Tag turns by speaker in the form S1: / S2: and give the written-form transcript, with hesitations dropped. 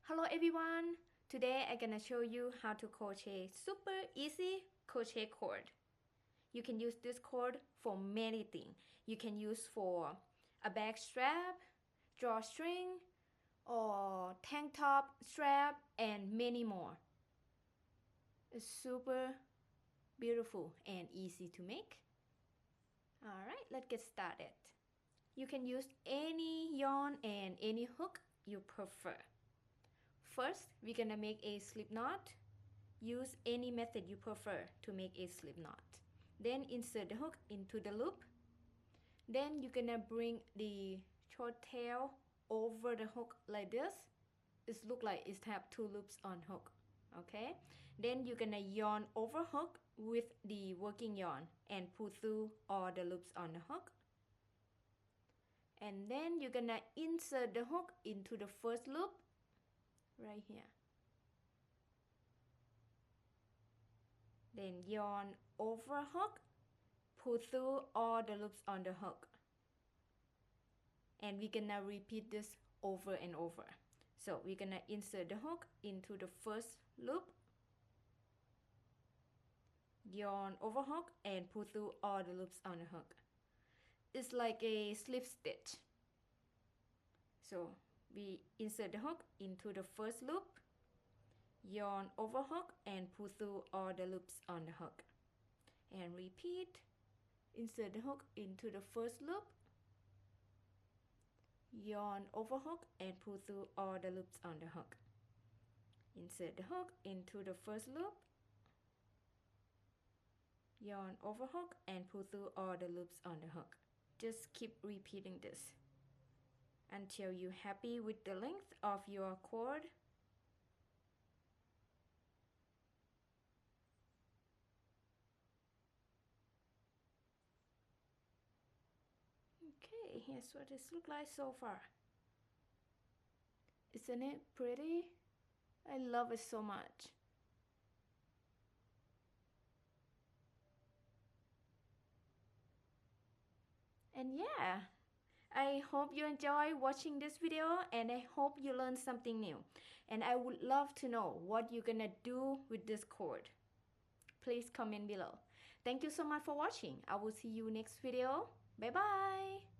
S1: Hello everyone! Today I'm gonna show you how to crochet super easy crochet cord. You can use this cord for many things. You can use for a bag strap, drawstring, or tank top strap, and many more. It's super beautiful and easy to make. Alright, let's get started. You can use any yarn and any hook you prefer. First, we're gonna make a slip knot. Use any method you prefer to make a slip knot. Then insert the hook into the loop. Then you're gonna bring the short tail over the hook like this. It looks like it have two loops on hook. Okay. Then you're gonna yarn over hook with the working yarn and pull through all the loops on the hook. And then you're gonna insert the hook into the first loop right here. Then yarn over hook, pull through all the loops on the hook. And we're gonna repeat this over and over. So we're gonna insert the hook into the first loop, yarn over hook, and pull through all the loops on the hook. It's like a slip stitch. So we insert the hook into the first loop, yarn over hook, and pull through all the loops on the hook. And repeat. Insert the hook into the first loop, yarn over hook, and pull through all the loops on the hook. Insert the hook into the first loop, yarn over hook, and pull through all the loops on the hook. Just keep repeating this until you're happy with the length of your cord. Okay, here's what it looks like so far. Isn't it pretty? I love it so much. And yeah, I hope you enjoy watching this video, and I hope you learned something new. And I would love to know what you're gonna do with this cord. Please comment below. Thank you so much for watching. I will see you next video. Bye bye.